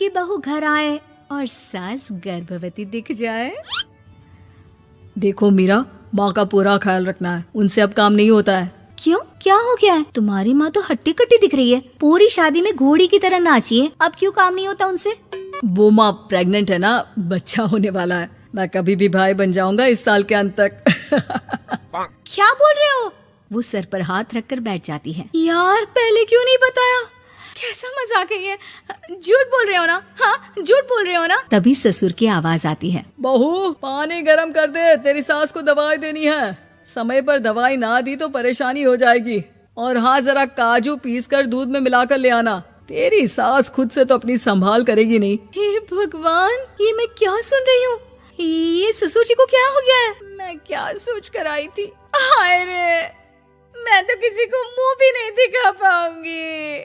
कि बहू घर आए और सास गर्भवती दिख जाए। देखो मीरा, माँ का पूरा ख्याल रखना है, उनसे अब काम नहीं होता है। क्यों, क्या हो गया है? तुम्हारी माँ तो हट्टी कट्टी दिख रही है, पूरी शादी में घोड़ी की तरह नाची है, अब क्यों काम नहीं होता उनसे? वो माँ प्रेग्नेंट है ना, बच्चा होने वाला है। मैं कभी भी भाई बन जाऊंगा इस साल के अंत तक। क्या बोल रहे हो? वो सर पर हाथ रखकर बैठ जाती है। यार पहले क्यों नहीं बताया? कैसा मजाक है ये? झूठ बोल रहे हो ना? हाँ, झूठ बोल रहे हो ना? तभी ससुर की आवाज आती है। बहू, पानी गरम कर दे, तेरी सास को दवाई देनी है। समय पर दवाई ना दी तो परेशानी हो जाएगी। और हाँ, जरा काजू पीस कर दूध में मिलाकर ले आना। तेरी सास खुद से तो अपनी संभाल करेगी नहीं। हे भगवान, ये मैं क्या सुन रही हूँ? ये ससुर जी को क्या हो गया है? मैं क्या सोच कर आई थी? हाय रे, मैं तो किसी को मुंह भी नहीं दिखा पाऊंगी।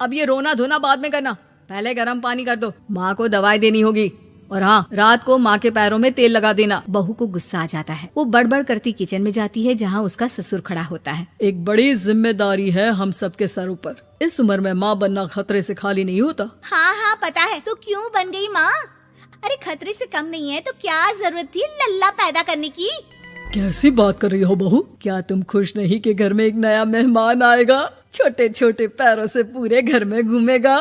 अब ये रोना धोना बाद में करना, पहले गर्म पानी कर दो, माँ को दवाई देनी होगी। और हाँ, रात को माँ के पैरों में तेल लगा देना। बहू को गुस्सा आ जाता है, वो बड़बड़ करती किचन में जाती है जहाँ उसका ससुर खड़ा होता है। एक बड़ी जिम्मेदारी है हम सबके सर ऊपर। इस उम्र में माँ बनना खतरे से खाली नहीं होता। हाँ हाँ पता है, तो क्यों बन गई माँ? अरे खतरे से कम नहीं है तो क्या जरूरत थी लल्ला पैदा करने की? कैसी बात कर रही हो बहू? क्या तुम खुश नहीं कि घर में एक नया मेहमान आएगा, छोटे छोटे पैरों से पूरे घर में घूमेगा?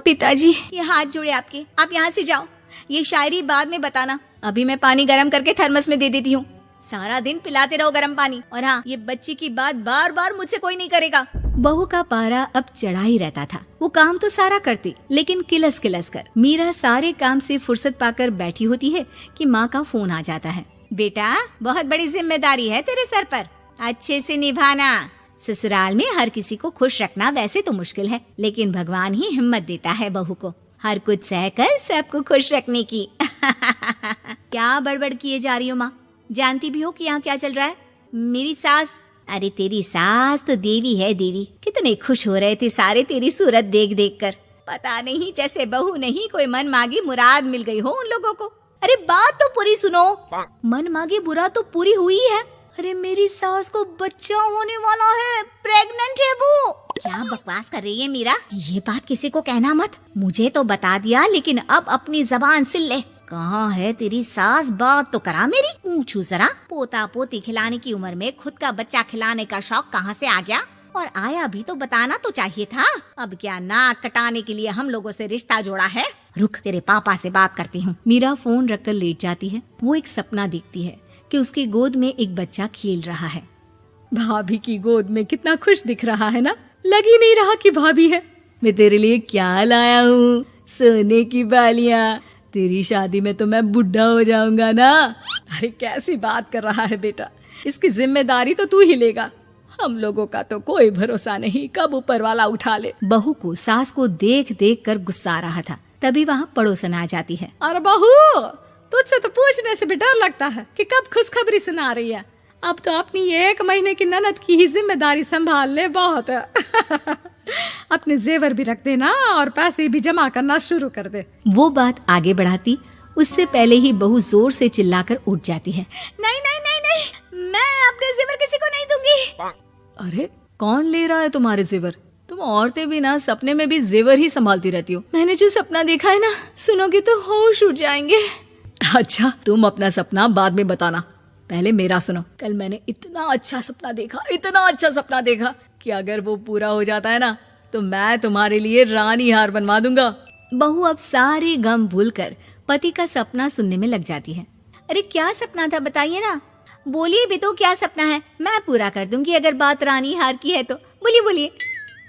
पिताजी, ये हाथ जोड़े आपके, आप यहाँ से जाओ। ये शायरी बाद में बताना, अभी मैं पानी गरम करके थर्मस में दे देती हूँ। सारा दिन पिलाते रहो गरम पानी। और हाँ, ये बच्ची की बात बार बार मुझसे कोई नहीं करेगा। बहू का पारा अब चढ़ा ही रहता था। वो काम तो सारा करती, लेकिन किलस किलस कर। मीरा सारे काम से फुर्सत पाकर बैठी होती है कि माँ का फोन आ जाता है। बेटा, बहुत बड़ी जिम्मेदारी है तेरे सर पर, अच्छे से निभाना। ससुराल में हर किसी को खुश रखना वैसे तो मुश्किल है, लेकिन भगवान ही हिम्मत देता है बहू को हर कुछ सहकर सबको खुश रखने की। क्या बड़बड़ किए जा रही हो माँ? जानती भी हो कि यहाँ क्या चल रहा है? मेरी सास, अरे तेरी सास तो देवी है देवी। कितने खुश हो रहे थे सारे तेरी सूरत देख देख कर। पता नहीं जैसे बहू नहीं कोई मन मांगी मुराद मिल गई हो उन लोगों को। अरे बात तो पूरी सुनो। मन मांगी बुरा तो पूरी हुई है। अरे मेरी सास को बच्चा होने वाला है, प्रेग्नेंट है वो। क्या बकवास कर रही है मीरा? ये बात किसी को कहना मत। मुझे तो बता दिया, लेकिन अब अपनी जबान सिल ले। कहाँ है तेरी सास? बात तो करा मेरी। पूछू जरा, पोता पोती खिलाने की उम्र में खुद का बच्चा खिलाने का शौक कहाँ से आ गया? और आया भी तो बताना तो चाहिए था। अब क्या नाक कटाने के लिए हम लोगों से रिश्ता जोड़ा है? रुक, तेरे पापा से बात करती हूँ। मीरा फोन रखकर लेट जाती है। वो एक सपना देखती है कि उसकी गोद में एक बच्चा खेल रहा है। भाभी की गोद में कितना खुश दिख रहा है ना, लग ही नहीं रहा कि भाभी है। मैं तेरे लिए क्या लाया हूँ, सोने की बालियाँ। तेरी शादी में तो मैं बुढ़ा हो जाऊंगा ना। अरे कैसी बात कर रहा है बेटा, इसकी जिम्मेदारी तो तू ही लेगा। हम लोगों का तो कोई भरोसा नहीं, कब ऊपर वाला उठा ले। बहू को सास को देख देख कर गुस्सा आ रहा था। तभी वहाँ पड़ोसन आ जाती है। अरे बहू, तुझसे तो पूछने से भी डर लगता है कि कब खुशखबरी सुना रही है। अब तो अपनी 1 महीने की ननद की ही जिम्मेदारी संभाल ले, बहुत है। अपने जेवर भी रख देना और पैसे भी जमा करना शुरू कर दे। वो बात आगे बढ़ाती उससे पहले ही बहू जोर से चिल्लाकर उठ जाती है। नहीं नहीं नहीं नहीं, मैं अपने जेवर किसी को नहीं दूंगी। अरे कौन ले रहा है तुम्हारे जेवर? तुम औरतें भी ना सपने में भी जेवर ही संभालती रहती हो। मैंने जो सपना देखा है ना, सुनोगे तो होश उड़ जाएंगे। अच्छा, तुम अपना सपना बाद में बताना, पहले मेरा सुनो। कल मैंने इतना अच्छा सपना देखा कि अगर वो पूरा हो जाता है ना तो मैं तुम्हारे लिए रानी हार बनवा दूंगा। बहू अब सारे गम भूलकर पति का सपना सुनने में लग जाती है। अरे क्या सपना था बताइए ना, बोलिए भी तो, क्या सपना है? मैं पूरा कर दूंगी अगर बात रानी हार की है तो। बोलिए बोलिए।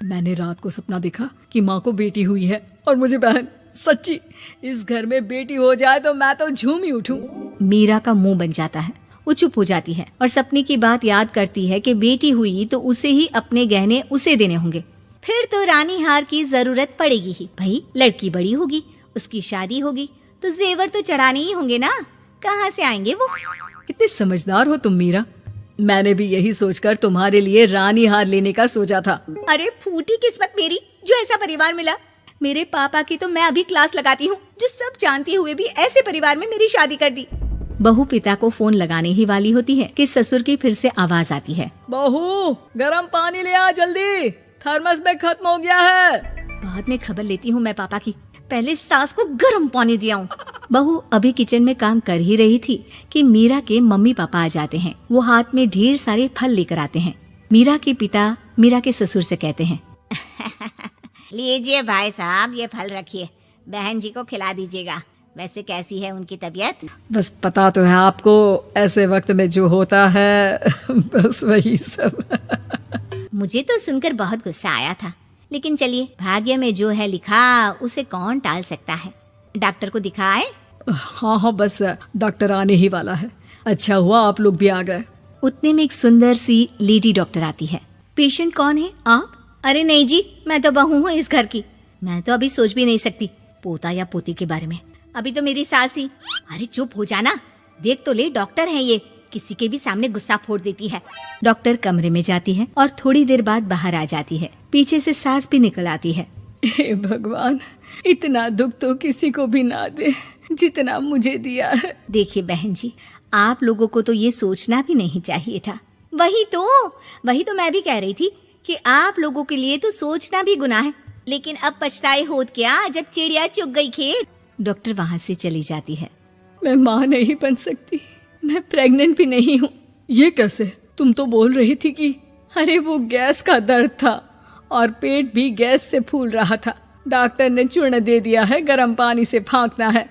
मैंने रात को सपना देखा कि माँ को बेटी हुई है और मुझे बहन। सच्ची, इस घर में बेटी हो जाए तो मैं तो झूम ही उठूं। मीरा का मुंह बन जाता है, वो चुप हो जाती है और सपने की बात याद करती है कि बेटी हुई तो उसे ही अपने गहने उसे देने होंगे। फिर तो रानी हार की जरूरत पड़ेगी ही। भाई लड़की बड़ी होगी, उसकी शादी होगी तो जेवर तो चढ़ाने ही होंगे ना, कहाँ से आएंगे वो? कितनी समझदार हो तुम मीरा। मैंने भी यही सोचकर तुम्हारे लिए रानी हार लेने का सोचा था। अरे फूटी किस्मत मेरी, जो ऐसा परिवार मिला। मेरे पापा की तो मैं अभी क्लास लगाती हूँ, जो सब जानते हुए भी ऐसे परिवार में मेरी शादी कर दी। बहू पिता को फोन लगाने ही वाली होती है कि ससुर की फिर से आवाज आती है। बहू, गरम पानी ले आ जल्दी, थर्मस में खत्म हो गया है। बाद में खबर लेती हूँ मैं पापा की। पहले सास को गर्म पानी दिया हूँ। बहू अभी किचन में काम कर ही रही थी कि मीरा के मम्मी पापा आ जाते हैं। वो हाथ में ढेर सारे फल लेकर आते हैं। मीरा के पिता मीरा के ससुर से कहते हैं, लीजिए भाई साहब, ये फल रखिए, बहन जी को खिला दीजिएगा। वैसे कैसी है उनकी तबीयत? बस पता तो है आपको, ऐसे वक्त में जो होता है बस वही सब। मुझे तो सुनकर बहुत गुस्सा आया था, लेकिन चलिए, भाग्य में जो है लिखा उसे कौन टाल सकता है। डॉक्टर को दिखाए? हाँ हाँ, बस डॉक्टर आने ही वाला है। अच्छा हुआ आप लोग भी आ गए। उतने में एक सुंदर सी लेडी डॉक्टर आती है। पेशेंट कौन है आप? अरे नहीं जी, मैं तो बहू हूँ इस घर की। मैं तो अभी सोच भी नहीं सकती पोता या पोती के बारे में। अभी तो मेरी सास ही। अरे चुप हो जाना, देख तो ले, डॉक्टर है ये, किसी के भी सामने गुस्सा फोड़ देती है। डॉक्टर कमरे में जाती है और थोड़ी देर बाद बाहर आ जाती है। पीछे से सास भी निकल आती है। हे भगवान, इतना दुख तो किसी को भी ना दे जितना मुझे दिया है। देखिए बहन जी, आप लोगों को तो ये सोचना भी नहीं चाहिए था। वही तो मैं भी कह रही थी कि आप लोगों के लिए तो सोचना भी गुनाह है, लेकिन अब पछताए होत क्या जब चिड़िया चुग गई खेत। डॉक्टर वहाँ से चली जाती है। मैं माँ नहीं बन सकती, मैं प्रेग्नेंट भी नहीं हूँ। ये कैसे? तुम तो बोल रही थी कि अरे वो गैस का दर्द था और पेट भी गैस से फूल रहा था। डॉक्टर ने चूर्ण दे दिया है, गर्म पानी से फांकना है।